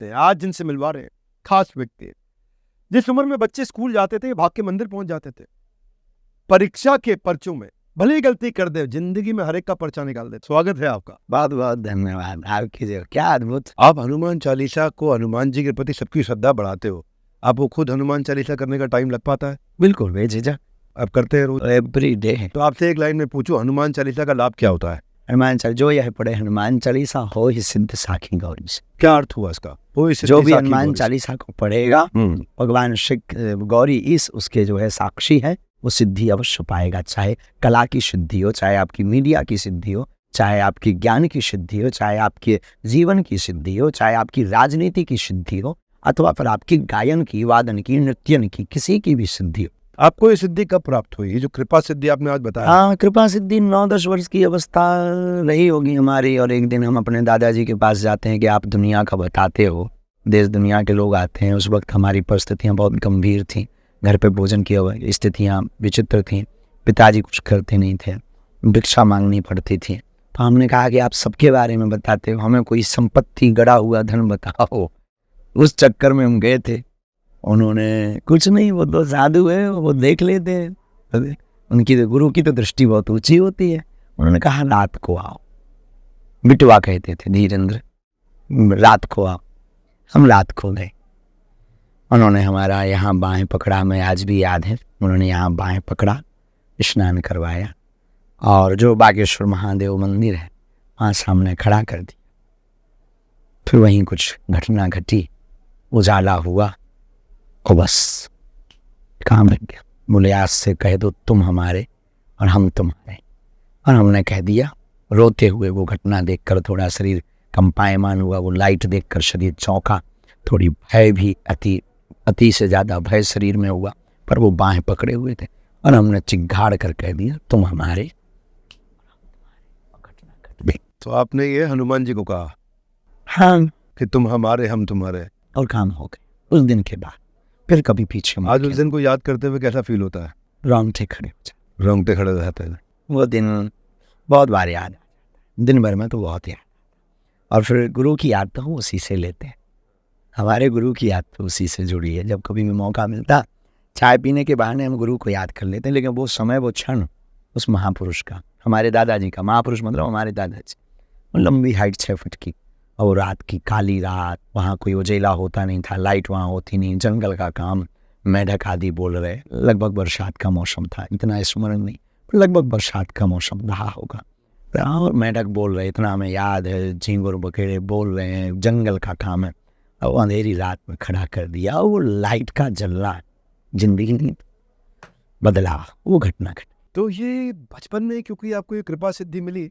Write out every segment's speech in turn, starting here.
आज जिनसे मिलवा रहे हैं खास व्यक्ति है। जिस उम्र में बच्चे स्कूल जाते थे भाग के मंदिर पहुंच जाते थे, परीक्षा के पर्चों में भले ही गलती कर दे जिंदगी में हर एक का पर्चा निकाल दे। स्वागत है आपका। बहुत बहुत धन्यवाद आपकी। जो क्या अद्भुत। आप हनुमान चालीसा को, हनुमान जी के प्रति सबकी श्रद्धा बढ़ाते हो। आपको खुद हनुमान चालीसा करने का टाइम लग पाता है? बिल्कुल बेझिझक आप करते हैं रोज? Every day. तो आपसे एक लाइन में पूछो, हनुमान चालीसा का लाभ क्या होता है? हनुमान चालीसा जो यह पढ़े हनुमान चालीसा हो ही सिद्ध साखी गौरी से। क्या अर्थ हुआ इसका? जो भी हनुमान चालीसा को पढ़ेगा भगवान श्री गौरी इस उसके जो है साक्षी है, वो सिद्धि अवश्य पाएगा। चाहे कला की सिद्धि हो, चाहे आपकी मीडिया की सिद्धि हो, चाहे आपकी ज्ञान की सिद्धि हो, चाहे आपके जीवन की सिद्धि हो, चाहे आपकी राजनीति की सिद्धि हो, अथवा फिर आपकी गायन की, वादन की, नृत्यन की, किसी की भी सिद्धि हो। आपको ये सिद्धि कब प्राप्त हुई? ये जो कृपा सिद्धि आपने आज बताया। हाँ, कृपा सिद्धि 9-10 वर्ष की अवस्था रही होगी हमारी। और एक दिन हम अपने दादाजी के पास जाते हैं कि आप दुनिया का बताते हो, देश दुनिया के लोग आते हैं। उस वक्त हमारी परिस्थितियाँ बहुत गंभीर थीं, घर पे भोजन की स्थितियाँ विचित्र थीं, पिताजी कुछ करते नहीं थे, भिक्षा मांगनी पड़ती थी। तो हमने कहा कि आप सबके बारे में बताते हो, हमें कोई संपत्ति गड़ा हुआ धन बताओ। उस चक्कर में हम गए थे। उन्होंने कुछ नहीं, वो तो साधु है, वो देख लेते हैं, उनकी तो गुरु की तो दृष्टि बहुत ऊंची होती है। उन्होंने कहा रात को आओ। बिटवा कहते थे धीरेन्द्र, रात को आओ। हम रात को गए। उन्होंने हमारा यहाँ बाएं पकड़ा, मैं आज भी याद है। उन्होंने यहाँ बाएं पकड़ा, स्नान करवाया और जो बागेश्वर महादेव मंदिर है वहाँ सामने खड़ा कर दिया। फिर वहीं कुछ घटना घटी, उजाला हुआ और बस काम लग गया। बोले आज से कह दो तुम हमारे और हम तुम्हारे। और हमने कह दिया। रोते हुए वो घटना देखकर थोड़ा शरीर कंपायमान हुआ। वो लाइट देखकर शरीर चौंका, थोड़ी भय भी, अति से ज़्यादा भय शरीर में हुआ। पर वो बाहें पकड़े हुए थे और हमने चिघाड़ कर कह दिया तुम हमारे। तो आपने ये हनुमान जी को कहा? हाँ, कि तुम हमारे हम तुम्हारे, और काम हो गए। उस दिन के बाद फिर कभी पीछे आज उस दिन को याद करते हुए कैसा फील होता है? रोंगटे खड़े हो जाते। रोंगटे खड़े रहते हैं। वो दिन बहुत बार याद, दिन भर में तो बहुत याद। और फिर गुरु की याद तो हम उसी से लेते हैं। हमारे गुरु की याद तो उसी से जुड़ी है। जब कभी भी मौका मिलता, चाय पीने के बहाने हम गुरु को याद कर लेते हैं। लेकिन वो समय, वो क्षण उस महापुरुष का, हमारे दादाजी का, महापुरुष मतलब हमारे दादाजी, वो लंबी हाइट 6 फुट की, और रात की काली रात, वहाँ कोई उजेला होता नहीं था, लाइट वहाँ होती नहीं, जंगल का काम, मेढक आदि बोल रहे। लगभग बरसात का मौसम था, इतना स्मरण नहीं, लगभग बरसात का मौसम रहा होगा। और मेढक बोल रहे, इतना हमें याद है। झींगुर बखेड़े बोल रहे हैं, जंगल का काम है। और अंधेरी रात में खड़ा कर दिया। वो लाइट का जलना जिंदगी नहीं बदला, वो घटना घटी। तो ये बचपन में क्योंकि आपको ये कृपा सिद्धि मिली,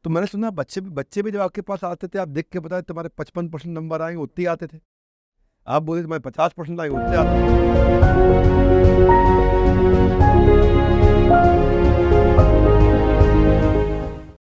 तो मैंने सुना बच्चे भी जब आपके पास आते थे, आप देख के बताए तुम्हारे 55% नंबर आए, उतने आते थे। आप बोले तुम्हारे 50% आए, उतने आते थे।